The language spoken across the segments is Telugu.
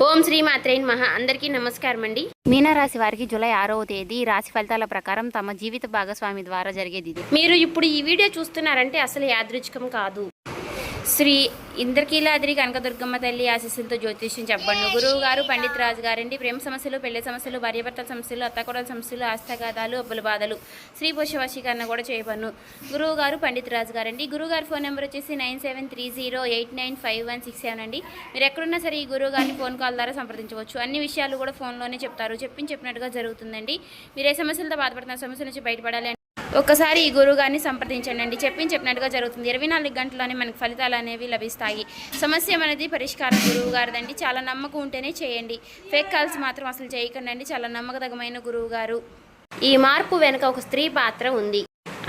ఓం శ్రీ మాత్రే నమః. అందరికీ నమస్కారం అండి. మీనరాశి వారికి జూలై 6వ తేదీ రాశి ఫలితాల ప్రకారం తమ జీవిత భాగస్వామి ద్వారా జరిగేది ఇది. మీరు ఇప్పుడు ఈ వీడియో చూస్తున్నారంటే అసలు యాదృచ్ఛికం కాదు. శ్రీ ఇంద్రకీలాద్రి కనకదుర్గమ్మ తల్లి ఆశీస్సులతో జ్యోతిష్యం చెప్పండి. గురువు గారు పండిత్ రాజు గారండి. ప్రేమ సమస్యలు, పెళ్లి సమస్యలు, భార్యాభర్తల సమస్యలు, అత్తకోడల సమస్యలు, ఆస్తగాదాలు, అబ్బుల బాధలు, స్త్రీ పురుష వశీకరణ కూడా చేయబడును. గురువు గారు పండిత్ రాజు గారండి. గురువు గారి ఫోన్ నెంబర్ వచ్చేసి 9730895167 అండి. మీరు ఎక్కడున్నా సరే ఈ గురువు గారిని ఫోన్ కాల్ ద్వారా సంప్రదించవచ్చు. అన్ని విషయాలు కూడా ఫోన్లోనే చెప్తారు. చెప్పినట్టుగా జరుగుతుందండి. మీరు ఏ సమస్యలతో బాధపడుతున్న సమస్యల నుంచి బయటపడాలి ఒక్కసారి ఈ గురువు గారిని సంప్రదించండి. చెప్పినట్టుగా జరుగుతుంది. 24 గంటల్లోనే మనకు ఫలితాలు అనేవి లభిస్తాయి. సమస్య అనేది పరిష్కారం గురువు గారిదండి. చాలా నమ్మకం ఉంటేనే చేయండి. ఫేక్ కాల్స్ మాత్రం అసలు చేయకండి. చాలా నమ్మకదగమైన గురువు గారు. ఈ మార్పు వెనుక ఒక స్త్రీ పాత్ర ఉంది.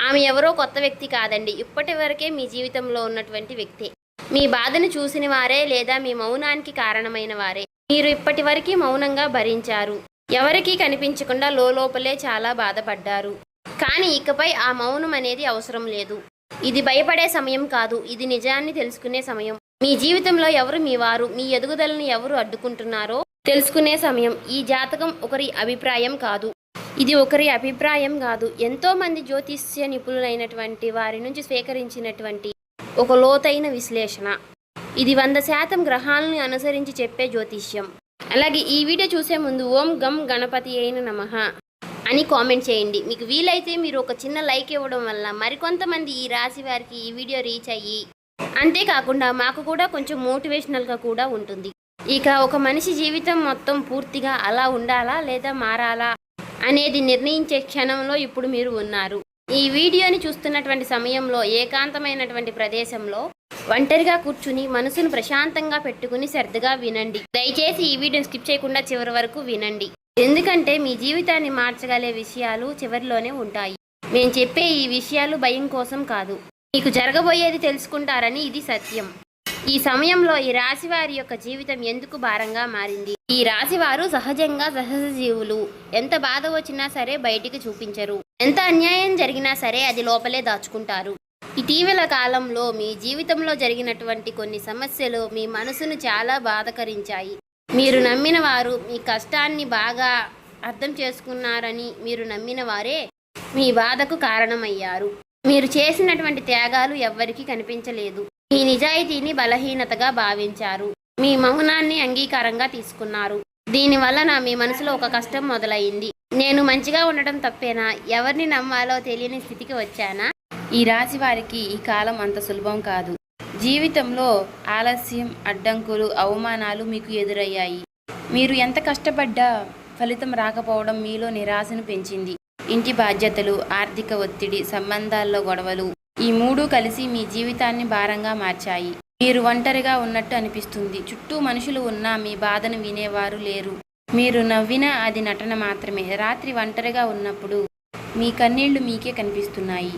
ఆమె ఎవరో కొత్త వ్యక్తి కాదండి. ఇప్పటి వరకే మీ జీవితంలో ఉన్నటువంటి వ్యక్తి. మీ బాధను చూసిన వారే లేదా మీ మౌనానికి కారణమైన వారే. మీరు ఇప్పటి వరకు మౌనంగా భరించారు. ఎవరికీ కనిపించకుండా లోపలే చాలా బాధపడ్డారు. కానీ ఇకపై ఆ మౌనం అనేది అవసరం లేదు. ఇది భయపడే సమయం కాదు. ఇది నిజాన్ని తెలుసుకునే సమయం. మీ జీవితంలో ఎవరు మీ వారు, మీ ఎదుగుదలను ఎవరు అడ్డుకుంటున్నారో తెలుసుకునే సమయం. ఈ జాతకం ఒకరి అభిప్రాయం కాదు. ఇది ఒకరి అభిప్రాయం కాదు. ఎంతోమంది జ్యోతిష్య నిపుణులైనటువంటి వారి నుంచి స్వీకరించినటువంటి ఒక లోతైన విశ్లేషణ. ఇది 100% గ్రహాలను అనుసరించి చెప్పే జ్యోతిష్యం. అలాగే ఈ వీడియో చూసే ముందు ఓం గం గణపతి అయిన నమః అని కామెంట్ చేయండి. మీకు వీలైతే మీరు ఒక చిన్న లైక్ ఇవ్వడం వల్ల మరికొంతమంది ఈ రాశి వారికి ఈ వీడియో రీచ్ అయ్యి, అంతేకాకుండా మాకు కూడా కొంచెం మోటివేషనల్గా కూడా ఉంటుంది. ఇక ఒక మనిషి జీవితం మొత్తం పూర్తిగా అలా ఉండాలా లేదా మారాలా అనేది నిర్ణయించే క్షణంలో ఇప్పుడు మీరు ఉన్నారు. ఈ వీడియోని చూస్తున్నటువంటి సమయంలో ఏకాంతమైనటువంటి ప్రదేశంలో ఒంటరిగా కూర్చుని మనసును ప్రశాంతంగా పెట్టుకుని శ్రద్ధగా వినండి. దయచేసి ఈ వీడియోని స్కిప్ చేయకుండా చివరి వరకు వినండి. ఎందుకంటే మీ జీవితాన్ని మార్చగలే విషయాలు చివరిలోనే ఉంటాయి. మేము చెప్పే ఈ విషయాలు భయం కోసం కాదు, మీకు జరగబోయేది తెలుసుకుంటారని. ఇది సత్యం. ఈ సమయంలో ఈ రాశి వారి యొక్క జీవితం ఎందుకు భారంగా మారింది? ఈ రాశి వారు సహజంగా సహజ జీవులు. ఎంత బాధ వచ్చినా సరే బయటికి చూపించరు. ఎంత అన్యాయం జరిగినా సరే అది లోపలే దాచుకుంటారు. ఇటీవల కాలంలో మీ జీవితంలో జరిగినటువంటి కొన్ని సమస్యలు మీ మనసును చాలా బాధకరించాయి. మీరు నమ్మిన వారు మీ కష్టాన్ని బాగా అర్థం చేసుకున్నారని మీరు నమ్మిన వారే మీ బాధకు కారణమయ్యారు. మీరు చేసినటువంటి త్యాగాలు ఎవ్వరికీ కనిపించలేదు. మీ నిజాయితీని బలహీనతగా భావించారు. మీ మౌనాన్ని అంగీకారంగా తీసుకున్నారు. దీనివలన మీ మనసులో ఒక కష్టం మొదలైంది. నేను మంచిగా ఉండటం తప్పేనా? ఎవరిని నమ్మాలో తెలియని స్థితికి వచ్చానా? ఈ రాశి వారికి ఈ కాలం అంత సులభం కాదు. జీవితంలో ఆలస్యం, అడ్డంకులు, అవమానాలు మీకు ఎదురయ్యాయి. మీరు ఎంత కష్టపడ్డా ఫలితం రాకపోవడం మీలో నిరాశను పెంచింది. ఇంటి బాధ్యతలు, ఆర్థిక ఒత్తిడి, సంబంధాల్లో గొడవలు, ఈ మూడు కలిసి మీ జీవితాన్ని భారంగా మార్చాయి. మీరు ఒంటరిగా ఉన్నట్టు అనిపిస్తుంది. చుట్టూ మనుషులు ఉన్నా మీ బాధను వినేవారు లేరు. మీరు నవ్వినా అది నటన మాత్రమే. రాత్రి ఒంటరిగా ఉన్నప్పుడు మీ కన్నీళ్లు మీకే కనిపిస్తున్నాయి.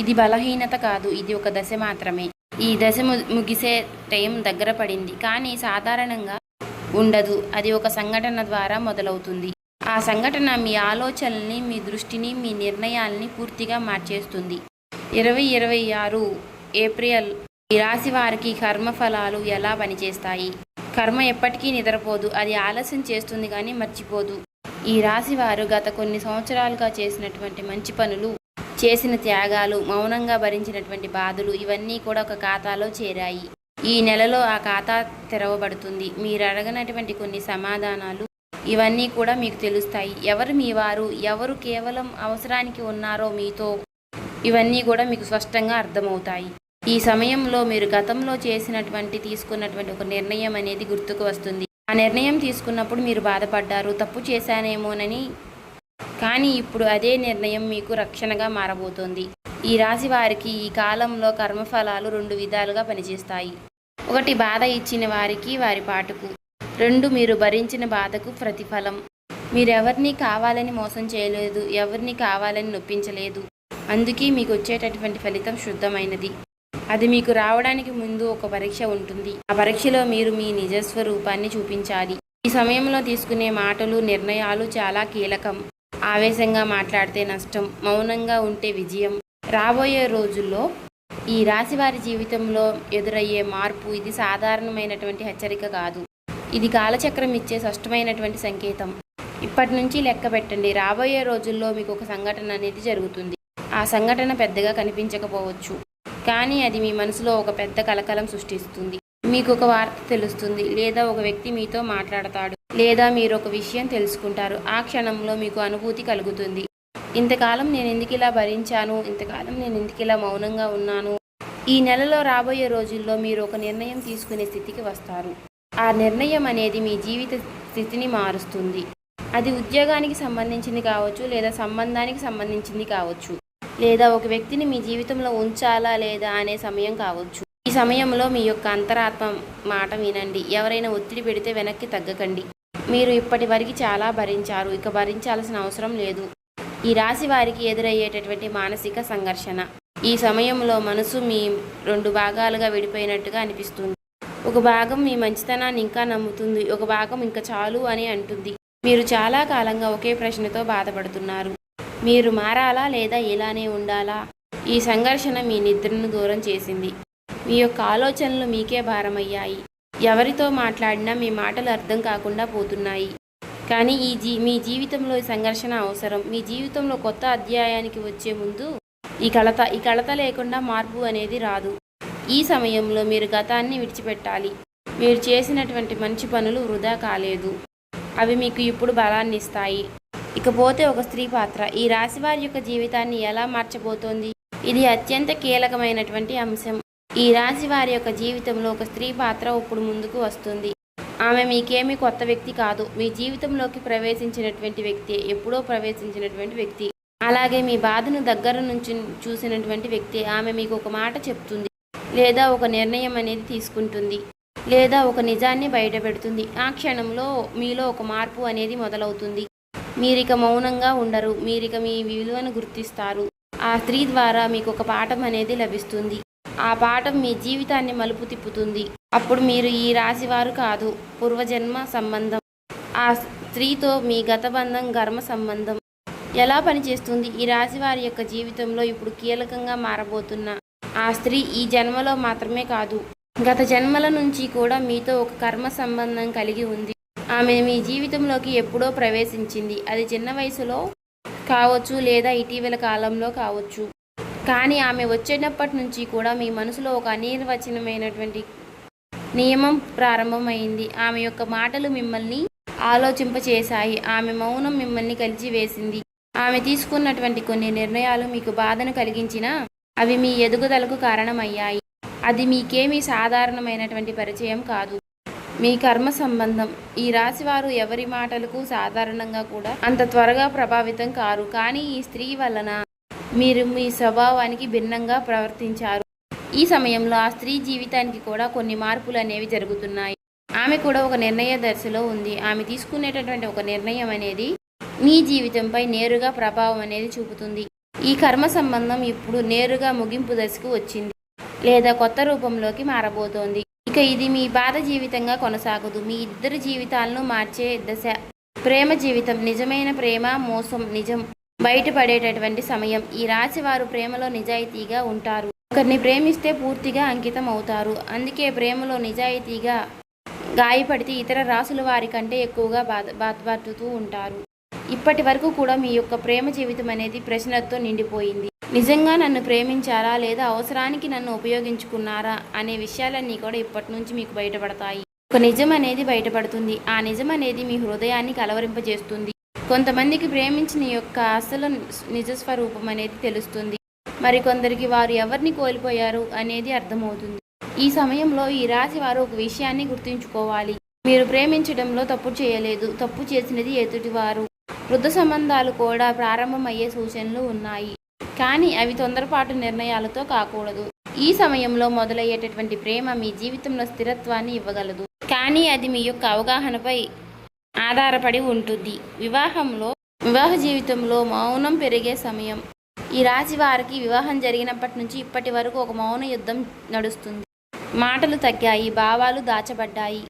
ఇది బలహీనత కాదు, ఇది ఒక దశ మాత్రమే. ఈ దశ ముగిసే టైం దగ్గర పడింది. కానీ సాధారణంగా ఉండదు. అది ఒక సంఘటన ద్వారా మొదలవుతుంది. ఆ సంఘటన మీ ఆలోచనల్ని, మీ దృష్టిని, మీ నిర్ణయాల్ని పూర్తిగా మార్చేస్తుంది. 2026 ఏప్రిల్ ఈ రాశి వారికి కర్మఫలాలు ఎలా పనిచేస్తాయి? కర్మ ఎప్పటికీ నిద్రపోదు. అది ఆలస్యం చేస్తుంది కానీ మర్చిపోదు. ఈ రాశి వారు గత కొన్ని సంవత్సరాలుగా చేసినటువంటి మంచి పనులు, చేసిన త్యాగాలు, మౌనంగా భరించినటువంటి బాధలు ఇవన్నీ కూడా ఒక ఖాతాలో చేరాయి. ఈ నెలలో ఆ ఖాతా తెరవబడుతుంది. మీరు అడగనటువంటి కొన్ని సమాధానాలు ఇవన్నీ కూడా మీకు తెలుస్తాయి. ఎవరు మీ వారు, ఎవరు కేవలం అవసరానికి ఉన్నారో మీతో, ఇవన్నీ కూడా మీకు స్పష్టంగా అర్థమవుతాయి. ఈ సమయంలో మీరు గతంలో తీసుకున్నటువంటి ఒక నిర్ణయం అనేది గుర్తుకు వస్తుంది. ఆ నిర్ణయం తీసుకున్నప్పుడు మీరు బాధపడ్డారు, తప్పు చేశానేమోనని. కానీ ఇప్పుడు అదే నిర్ణయం మీకు రక్షణగా మారబోతోంది. ఈ రాశి వారికి ఈ కాలంలో కర్మఫలాలు 2 విధాలుగా పనిచేస్తాయి. 1 బాధ ఇచ్చిన వారికి వారి పాటుకు, 2 మీరు భరించిన బాధకు ప్రతిఫలం. మీరెవరిని కావాలని మోసం చేయలేదు, ఎవరిని కావాలని నొప్పించలేదు. అందుకే మీకు వచ్చేటటువంటి ఫలితం శుద్ధమైనది. అది మీకు రావడానికి ముందు ఒక పరీక్ష ఉంటుంది. ఆ పరీక్షలో మీరు మీ నిజస్వరూపాన్ని చూపించాలి. ఈ సమయంలో తీసుకునే మాటలు, నిర్ణయాలు చాలా కీలకం. ఆవేశంగా మాట్లాడితే నష్టం, మౌనంగా ఉంటే విజయం. రాబోయే రోజుల్లో ఈ రాశివారి జీవితంలో ఎదురయ్యే మార్పు ఇది సాధారణమైనటువంటి హెచ్చరిక కాదు. ఇది కాలచక్రం ఇచ్చే స్పష్టమైనటువంటి సంకేతం. ఇప్పటి నుంచి లెక్క పెట్టండి. రాబోయే రోజుల్లో మీకు ఒక సంఘటన అనేది జరుగుతుంది. ఆ సంఘటన పెద్దగా కనిపించకపోవచ్చు, కానీ అది మీ మనసులో ఒక పెద్ద కలకలం సృష్టిస్తుంది. మీకు ఒక వార్త తెలుస్తుంది, లేదా ఒక వ్యక్తి మీతో మాట్లాడతాడు, లేదా మీరు ఒక విషయం తెలుసుకుంటారు. ఆ క్షణంలో మీకు అనుభూతి కలుగుతుంది. ఇంతకాలం నేను ఎందుకు ఇలా భరించాను, ఇంతకాలం నేను ఎందుకు ఇలా మౌనంగా ఉన్నాను. ఈ నెలలో రాబోయే రోజుల్లో మీరు ఒక నిర్ణయం తీసుకునే స్థితికి వస్తారు. ఆ నిర్ణయం అనేది మీ జీవిత స్థితిని మారుస్తుంది. అది ఉద్యోగానికి సంబంధించింది కావచ్చు, లేదా సంబంధానికి సంబంధించింది కావచ్చు, లేదా ఒక వ్యక్తిని మీ జీవితంలో ఉంచాలా లేదా అనే సమయం కావచ్చు. ఈ సమయంలో మీ యొక్క అంతరాత్మ మాట వినండి. ఎవరైనా ఒత్తిడి పెడితే వెనక్కి తగ్గకండి. మీరు ఇప్పటి వరకు చాలా భరించారు, ఇక భరించాల్సిన అవసరం లేదు. ఈ రాశి వారికి ఎదురయ్యేటటువంటి మానసిక సంఘర్షణ. ఈ సమయంలో మనసు మీ 2 భాగాలుగా విడిపోయినట్టుగా అనిపిస్తుంది. ఒక భాగం మీ మంచితనాన్ని ఇంకా నమ్ముతుంది, ఒక భాగం ఇంకా చాలు అని అంటుంది. మీరు చాలా కాలంగా ఒకే ప్రశ్నతో బాధపడుతున్నారు. మీరు మారాలా లేదా ఇలానే ఉండాలా? ఈ సంఘర్షణ మీ నిద్రను దూరం చేసింది. మీ యొక్క ఆలోచనలు మీకే భారమయ్యాయి. ఎవరితో మాట్లాడినా మీ మాటలు అర్థం కాకుండా పోతున్నాయి. కానీ మీ జీవితంలో ఈ సంఘర్షణ అవసరం. మీ జీవితంలో కొత్త అధ్యాయానికి వచ్చే ముందు ఈ కలత లేకుండా మార్పు అనేది రాదు. ఈ సమయంలో మీరు గతాన్ని విడిచిపెట్టాలి. మీరు చేసినటువంటి మంచి పనులు వృధా కాలేదు. అవి మీకు ఇప్పుడు బలాన్ని ఇస్తాయి. ఇకపోతే ఒక స్త్రీ పాత్ర ఈ రాశి వారి యొక్క జీవితాన్ని ఎలా మార్చబోతోంది? ఇది అత్యంత కీలకమైనటువంటి అంశం. ఈ రాశి వారి యొక్క జీవితంలో ఒక స్త్రీ పాత్ర ఇప్పుడు ముందుకు వస్తుంది. ఆమె మీకేమీ కొత్త వ్యక్తి కాదు. మీ జీవితంలోకి ప్రవేశించినటువంటి వ్యక్తి, ఎప్పుడో ప్రవేశించినటువంటి వ్యక్తి. అలాగే మీ బాధను దగ్గర నుంచి చూసినటువంటి వ్యక్తి. ఆమె మీకు ఒక మాట చెప్తుంది, లేదా ఒక నిర్ణయం అనేది తీసుకుంటుంది, లేదా ఒక నిజాన్ని బయటపెడుతుంది. ఆ క్షణంలో మీలో ఒక మార్పు అనేది మొదలవుతుంది. మీరిక మౌనంగా ఉండరు. మీరిక మీ విలువను గుర్తిస్తారు. ఆ స్త్రీ ద్వారా మీకు ఒక పాఠం అనేది లభిస్తుంది. ఆ పాఠం మీ జీవితాన్ని మలుపు తిప్పుతుంది. అప్పుడు మీరు ఈ రాశివారు కాదు, పూర్వజన్మ సంబంధం. ఆ స్త్రీతో మీ గత బంధం, కర్మ సంబంధం ఎలా పనిచేస్తుంది? ఈ రాశి వారి యొక్క జీవితంలో ఇప్పుడు కీలకంగా మారబోతున్న ఆ స్త్రీ ఈ జన్మలో మాత్రమే కాదు, గత జన్మల నుంచి కూడా మీతో ఒక కర్మ సంబంధం కలిగి ఉంది. ఆమె మీ జీవితంలోకి ఎప్పుడో ప్రవేశించింది. అది చిన్న వయసులో కావచ్చు, లేదా ఇటీవల కాలంలో కావచ్చు. కానీ ఆమె వచ్చేటప్పటి నుంచి కూడా మీ మనసులో ఒక అనిర్వచనమైనటువంటి నియమం ప్రారంభమైంది. ఆమె యొక్క మాటలు మిమ్మల్ని ఆలోచింపచేశాయి. ఆమె మౌనం మిమ్మల్ని కలిచివేసింది. ఆమె తీసుకున్నటువంటి కొన్ని నిర్ణయాలు మీకు బాధను కలిగించినా అవి మీ ఎదుగుదలకు కారణమయ్యాయి. అది మీకేమీ సాధారణమైనటువంటి పరిచయం కాదు, మీ కర్మ సంబంధం. ఈ రాశివారు ఎవరి మాటలకు సాధారణంగా కూడా అంత త్వరగా ప్రభావితం కారు. కానీ ఈ స్త్రీ వలన మీరు మీ స్వభావానికి భిన్నంగా ప్రవర్తించారు. ఈ సమయంలో ఆ స్త్రీ జీవితానికి కూడా కొన్ని మార్పులు అనేవి జరుగుతున్నాయి. ఆమె కూడా ఒక నిర్ణయ దశలో ఉంది. ఆమె తీసుకునేటటువంటి ఒక నిర్ణయం అనేది మీ జీవితంపై నేరుగా ప్రభావం అనేది చూపుతుంది. ఈ కర్మ సంబంధం ఇప్పుడు నేరుగా ముగింపు దశకు వచ్చింది, లేదా కొత్త రూపంలోకి మారబోతోంది. ఇక ఇది మీ బాధ జీవితంగా కొనసాగదు, మీ ఇద్దరి జీవితాలను మార్చే దశ. ప్రేమ జీవితం, నిజమైన ప్రేమ, మోసం, నిజం బయటపడేటటువంటి సమయం. ఈ రాశి వారు ప్రేమలో నిజాయితీగా ఉంటారు. ఒకరిని ప్రేమిస్తే పూర్తిగా అంకితం అవుతారు. అందుకే ప్రేమలో నిజాయితీగా గాయపడితే ఇతర రాశుల వారి కంటే ఎక్కువగా బాధపడుతూ ఉంటారు. ఇప్పటి వరకు కూడా మీ యొక్క ప్రేమ జీవితం అనేది ప్రశ్నలతో నిండిపోయింది. నిజంగా నన్ను ప్రేమించారా, లేదా అవసరానికి నన్ను ఉపయోగించుకున్నారా అనే విషయాలన్నీ కూడా ఇప్పటి నుంచి మీకు బయటపడతాయి. ఒక నిజం అనేది బయటపడుతుంది. ఆ నిజం అనేది మీ హృదయాన్ని కలవరింపజేస్తుంది. కొంతమందికి ప్రేమించిన యొక్క అసలు నిజస్వరూపం అనేది తెలుస్తుంది. మరికొందరికి వారు ఎవరిని కోల్పోయారు అనేది అర్థమవుతుంది. ఈ సమయంలో ఈ రాశి వారు ఒక విషయాన్ని గుర్తుంచుకోవాలి. మీరు ప్రేమించడంలో తప్పు చేయలేదు, తప్పు చేసినది ఎదుటివారు. వృద్ధ సంబంధాలు కూడా ప్రారంభమయ్యే సూచనలు ఉన్నాయి, కానీ అవి తొందరపాటు నిర్ణయాలతో కాకూడదు. ఈ సమయంలో మొదలయ్యేటటువంటి ప్రేమ మీ జీవితంలో స్థిరత్వాన్ని ఇవ్వగలదు, కానీ అది మీ యొక్క అవగాహనపై ఆధారపడి ఉంటుంది. వివాహ జీవితంలో మౌనం పెరిగే సమయం. ఈ రాశి వారికి వివాహం జరిగినప్పటి నుంచి ఇప్పటి వరకు ఒక మౌన యుద్ధం నడుస్తుంది. మాటలు తగ్గాయి, భావాలు దాచబడ్డాయి,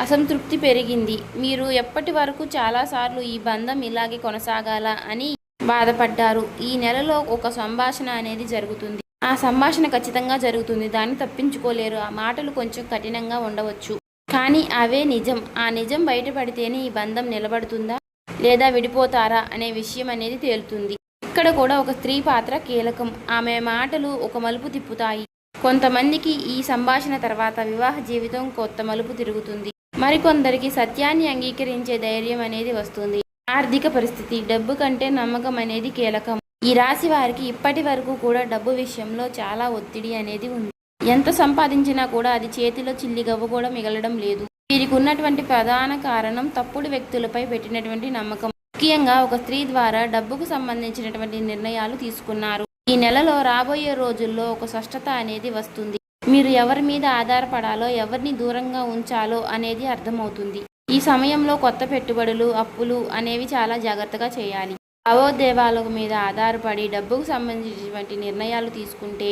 అసంతృప్తి పెరిగింది. మీరు ఎప్పటి వరకు చాలాసార్లు ఈ బంధం ఇలాగే కొనసాగాలా అని బాధపడ్డారు. ఈ నెలలో ఒక సంభాషణ అనేది జరుగుతుంది. ఆ సంభాషణ ఖచ్చితంగా జరుగుతుంది, దాన్ని తప్పించుకోలేరు. ఆ మాటలు కొంచెం కఠినంగా ఉండవచ్చు, కానీ అవే నిజం. ఆ నిజం బయటపడితేనే ఈ బంధం నిలబడుతుందా లేదా విడిపోతారా అనే విషయం అనేది తేలుతుంది. ఇక్కడ కూడా ఒక స్త్రీ పాత్ర కీలకం. ఆమె మాటలు ఒక మలుపు తిప్పుతాయి. కొంతమందికి ఈ సంభాషణ తర్వాత వివాహ జీవితం కొత్త మలుపు తిరుగుతుంది. మరికొందరికి సత్యాన్ని అంగీకరించే ధైర్యం అనేది వస్తుంది. ఆర్థిక పరిస్థితి, డబ్బు కంటే నమ్మకం అనేది కీలకం. ఈ రాశి వారికి ఇప్పటి వరకు కూడా డబ్బు విషయంలో చాలా ఒత్తిడి అనేది ఉంది. ఎంత సంపాదించినా కూడా అది చేతిలో చిల్లిగవ్వ కూడా మిగలడం లేదు. వీరికి ఉన్నటువంటి ప్రధాన కారణం తప్పుడు వ్యక్తులపై పెట్టినటువంటి నమ్మకం. ముఖ్యంగా ఒక స్త్రీ ద్వారా డబ్బుకు సంబంధించినటువంటి నిర్ణయాలు తీసుకున్నారు. ఈ నెలలో రాబోయే రోజుల్లో ఒక స్పష్టత అనేది వస్తుంది. మీరు ఎవరి మీద ఆధారపడాలో, ఎవరిని దూరంగా ఉంచాలో అనేది అర్థమవుతుంది. ఈ సమయంలో కొత్త పెట్టుబడులు, అప్పులు అనేవి చాలా జాగ్రత్తగా చేయాలి. భావోద్వేగాల మీద ఆధారపడి డబ్బుకు సంబంధించినటువంటి నిర్ణయాలు తీసుకుంటే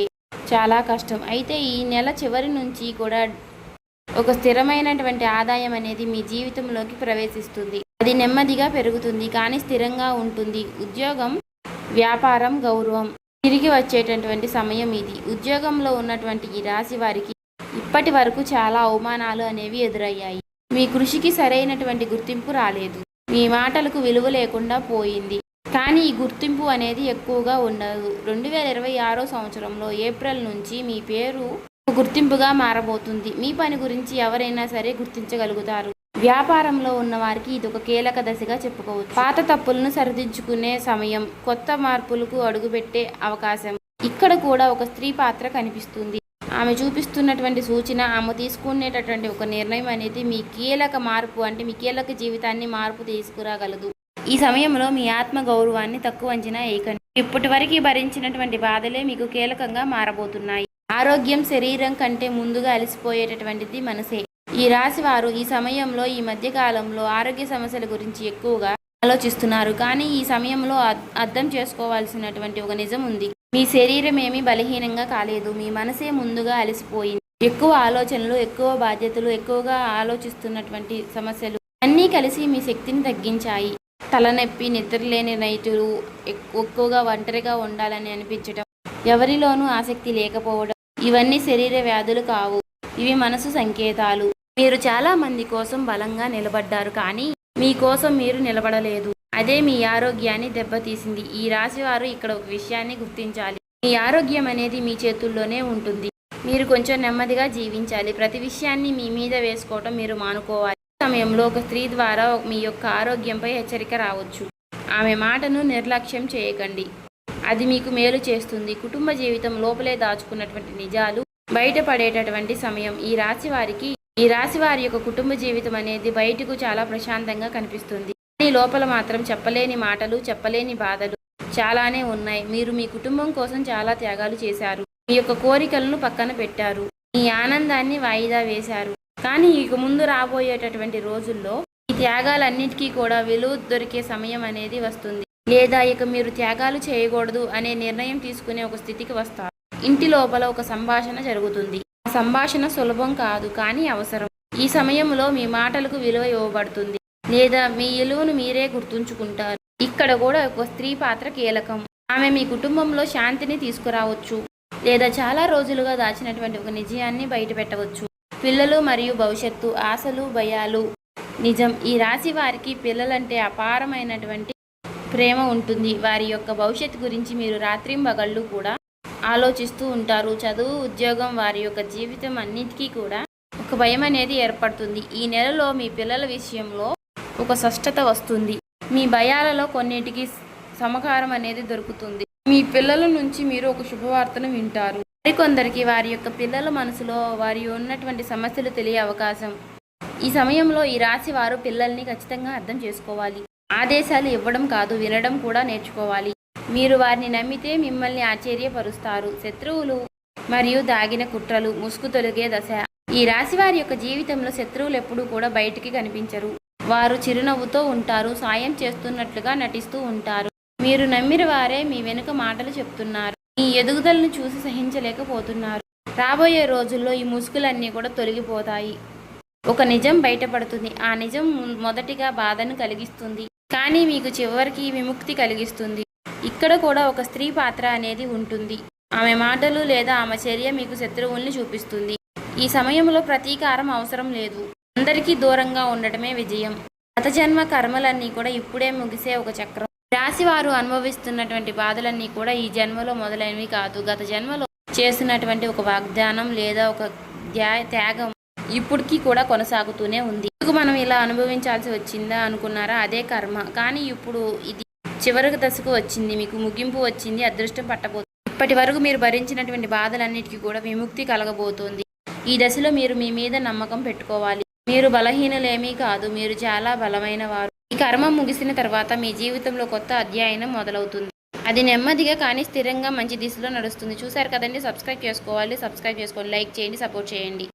చాలా కష్టం. అయితే ఈ నెల చివరి నుంచి కూడా ఒక స్థిరమైనటువంటి ఆదాయం అనేది మీ జీవితంలోకి ప్రవేశిస్తుంది. అది నెమ్మదిగా పెరుగుతుంది, కానీ స్థిరంగా ఉంటుంది. ఉద్యోగం, వ్యాపారం, గౌరవం తిరిగి వచ్చేటటువంటి సమయం ఇది. ఉద్యోగంలో ఉన్నటువంటి ఈ రాశి వారికి ఇప్పటి వరకు చాలా అవమానాలు అనేవి ఎదురయ్యాయి. మీ కృషికి సరైనటువంటి గుర్తింపు రాలేదు. మీ మాటలకు విలువ లేకుండా పోయింది. కానీ ఈ గుర్తింపు అనేది ఎక్కువగా ఉండదు. 2026 సంవత్సరంలో ఏప్రిల్ నుంచి మీ పేరు గుర్తింపుగా మారబోతుంది. మీ పని గురించి ఎవరైనా సరే గుర్తించగలుగుతారు. వ్యాపారంలో ఉన్న వారికి ఇది ఒక కీలక దశగా చెప్పుకోవచ్చు. పాత తప్పులను సరిదిద్దుకునే సమయం, కొత్త మార్పులకు అడుగుపెట్టే అవకాశం. ఇక్కడ కూడా ఒక స్త్రీ పాత్ర కనిపిస్తుంది. ఆమె చూపిస్తున్నటువంటి సూచన, ఆమె తీసుకునేటటువంటి ఒక నిర్ణయం అనేది మీ కీలక మార్పు, అంటే మీ కీలక జీవితాన్ని మార్పు తీసుకురాగలదు. ఈ సమయంలో మీ ఆత్మ గౌరవాన్ని తక్కువ అంచనా వేయకండి. ఇప్పటి వరకు భరించినటువంటి బాధలే మీకు కీలకంగా మారబోతున్నాయి. ఆరోగ్యం శరీరం కంటే ముందుగా అలసిపోయేటటువంటిది మనసే. ఈ రాశి వారు ఈ సమయంలో, ఈ మధ్య కాలంలో ఆరోగ్య సమస్యల గురించి ఎక్కువగా ఆలోచిస్తున్నారు. కానీ ఈ సమయంలో అర్థం చేసుకోవాల్సినటువంటి ఒక నిజం ఉంది. మీ శరీరం ఏమీ బలహీనంగా కాలేదు. మీ మనసే ముందుగా అలసిపోయింది. ఎక్కువ ఆలోచనలు, ఎక్కువ బాధ్యతలు, ఎక్కువగా ఆలోచిస్తున్నటువంటి సమస్యలు అన్నీ కలిసి మీ శక్తిని తగ్గించాయి. తలనొప్పి, నిద్రలేని నైటులు, ఎక్కువగా ఒంటరిగా ఉండాలని అనిపించడం, ఎవరిలోనూ ఆసక్తి లేకపోవడం, ఇవన్నీ శరీర వ్యాధులు కావు. ఇవి మనసు సంకేతాలు. మీరు చాలా మంది కోసం బలంగా నిలబడ్డారు, కానీ మీకోసం మీరు నిలబడలేదు. అదే మీ ఆరోగ్యాన్ని దెబ్బతీసింది. ఈ రాశి వారు ఇక్కడ ఒక విషయాన్ని గుర్తించాలి. మీ ఆరోగ్యం అనేది మీ చేతుల్లోనే ఉంటుంది. మీరు కొంచెం నెమ్మదిగా జీవించాలి. ప్రతి విషయాన్ని మీ మీద వేసుకోవటం మీరు మానుకోవాలి. సమయంలో ఒక స్త్రీ ద్వారా మీ యొక్క ఆరోగ్యంపై హెచ్చరిక రావచ్చు. ఆమె మాటను నిర్లక్ష్యం చేయకండి. అది మీకు మేలు చేస్తుంది. కుటుంబ జీవితం లోపలే దాచుకున్నటువంటి నిజాలు బయటపడేటటువంటి సమయం. ఈ రాశి వారి యొక్క కుటుంబ జీవితం అనేది బయటకు చాలా ప్రశాంతంగా కనిపిస్తుంది. కానీ లోపల మాత్రం చెప్పలేని మాటలు, చెప్పలేని బాధలు చాలానే ఉన్నాయి. మీరు మీ కుటుంబం కోసం చాలా త్యాగాలు చేశారు. మీ యొక్క కోరికలను పక్కన పెట్టారు. మీ ఆనందాన్ని వాయిదా వేశారు. కానీ ఇక ముందు రాబోయేటటువంటి రోజుల్లో ఈ త్యాగాలన్నిటికీ కూడా విలువ దొరికే సమయం అనేది వస్తుంది. లేదా ఇక మీరు త్యాగాలు చేయకూడదు అనే నిర్ణయం తీసుకునే ఒక స్థితికి వస్తారు. ఇంటి లోపల ఒక సంభాషణ జరుగుతుంది. ఆ సంభాషణ సులభం కాదు, కానీ అవసరం. ఈ సమయంలో మీ మాటలకు విలువ ఇవ్వబడుతుంది, లేదా మీ విలువను మీరే గుర్తుంచుకుంటారు. ఇక్కడ కూడా ఒక స్త్రీ పాత్ర కీలకం. ఆమె మీ కుటుంబంలో శాంతిని తీసుకురావచ్చు, లేదా చాలా రోజులుగా దాచినటువంటి ఒక నిజాన్ని బయట పెట్టవచ్చు. పిల్లలు మరియు భవిష్యత్తు, ఆశలు, భయాలు నిజం. ఈ రాశి వారికి పిల్లలంటే అపారమైనటువంటి ప్రేమ ఉంటుంది. వారి యొక్క భవిష్యత్తు గురించి మీరు రాత్రింబగళ్ళు కూడా ఆలోచిస్తూ ఉంటారు. చదువు, ఉద్యోగం, వారి యొక్క జీవితం అన్నిటికీ కూడా ఒక భయం అనేది ఏర్పడుతుంది. ఈ నెలలో మీ పిల్లల విషయంలో ఒక స్పష్టత వస్తుంది. మీ భయాలలో కొన్నిటికి సమాచారం అనేది దొరుకుతుంది. మీ పిల్లల నుంచి మీరు ఒక శుభవార్తను వింటారు. మరికొందరికి వారి యొక్క పిల్లల మనసులో వారి ఉన్నటువంటి సమస్యలు తెలియ అవకాశం. ఈ సమయంలో ఈ రాశి వారు పిల్లల్ని ఖచ్చితంగా అర్థం చేసుకోవాలి. ఆదేశాలు ఇవ్వడం కాదు, వినడం కూడా నేర్చుకోవాలి. మీరు వారిని నమ్మితే మిమ్మల్ని ఆశ్చర్యపరుస్తారు. శత్రువులు మరియు దాగిన కుట్రలు ముసుగు తొలగే దశ. ఈ రాశి వారి యొక్క జీవితంలో శత్రువులు ఎప్పుడూ కూడా బయటికి కనిపించరు. వారు చిరునవ్వుతో ఉంటారు, సాయం చేస్తున్నట్లుగా నటిస్తూ ఉంటారు. మీరు నమ్మిన వారే మీ వెనుక మాటలు చెప్తున్నారు. మీ ఎదుగుదలను చూసి సహించలేకపోతున్నారు. రాబోయే రోజుల్లో ఈ ముసుగులన్నీ కూడా తొలగిపోతాయి. ఒక నిజం బయటపడుతుంది. ఆ నిజం మొదటిగా బాధను కలిగిస్తుంది, కానీ మీకు చివరికి విముక్తి కలిగిస్తుంది. ఇక్కడ కూడా ఒక స్త్రీ పాత్ర అనేది ఉంటుంది. ఆమె మాటలు లేదా ఆమె చర్య మీకు శత్రువుల్ని చూపిస్తుంది. ఈ సమయంలో ప్రతీకారం అవసరం లేదు. అందరికీ దూరంగా ఉండటమే విజయం. గత జన్మ కర్మలన్నీ కూడా ఇప్పుడే ముగిసే ఒక చక్రం. రాశి వారు అనుభవిస్తున్నటువంటి బాధలన్నీ కూడా ఈ జన్మలో మొదలైనవి కాదు. గత జన్మలో చేసినటువంటి ఒక వాగ్దానం లేదా ఒక త్యాగం ఇప్పటికీ కూడా కొనసాగుతూనే ఉంది. ఎందుకు మనం ఇలా అనుభవించాల్సి వచ్చిందా అనుకున్నారా? అదే కర్మ. కానీ ఇప్పుడు ఇది చివరి దశకు వచ్చింది, మీకు ముగింపు వచ్చింది, అదృష్టం పట్టబోతుంది. ఇప్పటి వరకు మీరు భరించినటువంటి బాధలన్నిటికీ కూడా విముక్తి కలగబోతోంది. ఈ దశలో మీరు మీ మీద నమ్మకం పెట్టుకోవాలి. మీరు బలహీనలేమీ కాదు, మీరు చాలా బలమైన వారు. ఈ కర్మ ముగిసిన తర్వాత మీ జీవితంలో కొత్త అధ్యాయం మొదలవుతుంది. అది నెమ్మదిగా కానీ స్థిరంగా మంచి దిశలో నడుస్తుంది. చూశారు కదండి, సబ్స్క్రైబ్ చేసుకోవాలి, లైక్ చేయండి, సపోర్ట్ చేయండి.